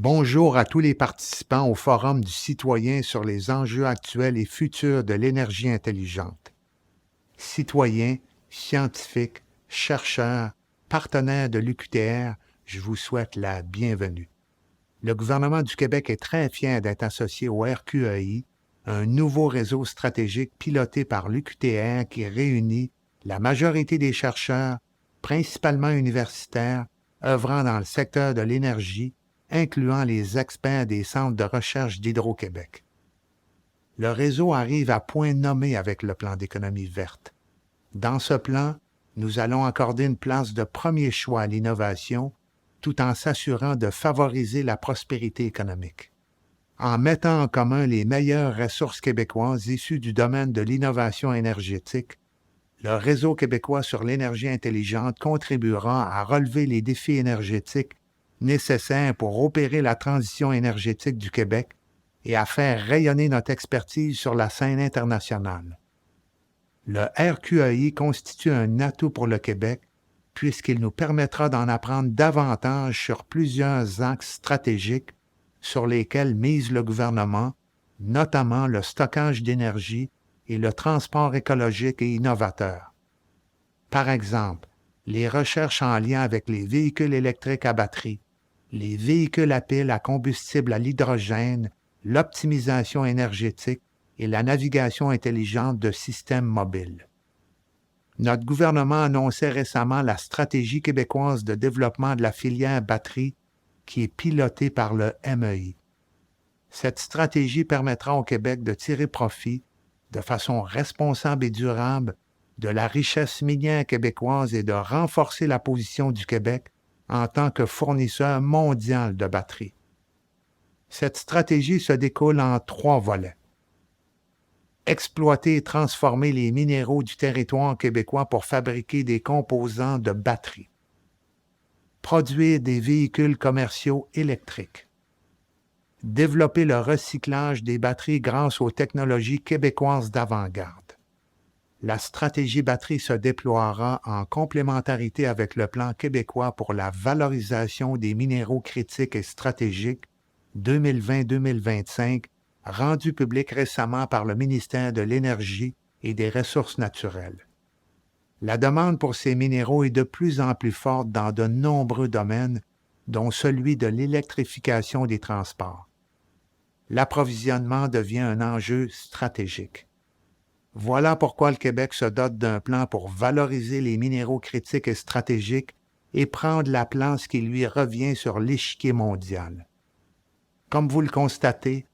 Bonjour à tous les participants au Forum du citoyen sur les enjeux actuels et futurs de l'énergie intelligente. Citoyens, scientifiques, chercheurs, partenaires de l'UQTR, je vous souhaite la bienvenue. Le gouvernement du Québec est très fier d'être associé au RQEI, un nouveau réseau stratégique piloté par l'UQTR qui réunit la majorité des chercheurs, principalement universitaires, œuvrant dans le secteur de l'énergie, incluant les experts des centres de recherche d'Hydro-Québec. Le réseau arrive à point nommé avec le plan d'économie verte. Dans ce plan, nous allons accorder une place de premier choix à l'innovation, tout en s'assurant de favoriser la prospérité économique. En mettant en commun les meilleures ressources québécoises issues du domaine de l'innovation énergétique, le Réseau québécois sur l'énergie intelligente contribuera à relever les défis énergétiques nécessaires pour opérer la transition énergétique du Québec et à faire rayonner notre expertise sur la scène internationale. Le RQEI constitue un atout pour le Québec puisqu'il nous permettra d'en apprendre davantage sur plusieurs axes stratégiques sur lesquels mise le gouvernement, notamment le stockage d'énergie et le transport écologique et innovateur. Par exemple, les recherches en lien avec les véhicules électriques à batterie, les véhicules à piles à combustible à l'hydrogène, l'optimisation énergétique et la navigation intelligente de systèmes mobiles. Notre gouvernement annonçait récemment la stratégie québécoise de développement de la filière batterie qui est pilotée par le MEI. Cette stratégie permettra au Québec de tirer profit, de façon responsable et durable, de la richesse minière québécoise et de renforcer la position du Québec en tant que fournisseur mondial de batteries. Cette stratégie se découle en 3 volets. Exploiter et transformer les minéraux du territoire québécois pour fabriquer des composants de batteries. Produire des véhicules commerciaux électriques. Développer le recyclage des batteries grâce aux technologies québécoises d'avant-garde. La stratégie batterie se déploiera en complémentarité avec le plan québécois pour la valorisation des minéraux critiques et stratégiques 2020-2025, rendu public récemment par le ministère de l'Énergie et des Ressources naturelles. La demande pour ces minéraux est de plus en plus forte dans de nombreux domaines, dont celui de l'électrification des transports. L'approvisionnement devient un enjeu stratégique. Voilà pourquoi le Québec se dote d'un plan pour valoriser les minéraux critiques et stratégiques et prendre la place qui lui revient sur l'échiquier mondial. Comme vous le constatez,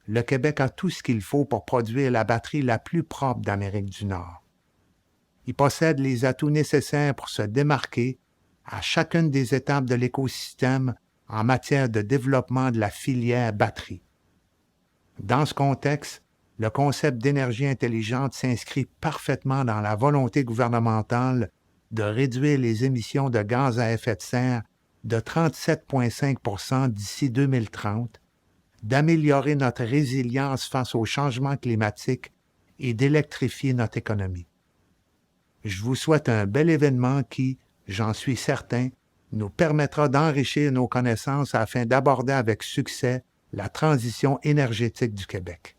le Québec a tout ce qu'il faut pour produire la batterie la plus propre d'Amérique du Nord. Il possède les atouts nécessaires pour se démarquer à chacune des étapes de l'écosystème en matière de développement de la filière batterie. Dans ce contexte, le concept d'énergie intelligente s'inscrit parfaitement dans la volonté gouvernementale de réduire les émissions de gaz à effet de serre de 37,5 % d'ici 2030, d'améliorer notre résilience face au changement climatique et d'électrifier notre économie. Je vous souhaite un bel événement qui, j'en suis certain, nous permettra d'enrichir nos connaissances afin d'aborder avec succès la transition énergétique du Québec.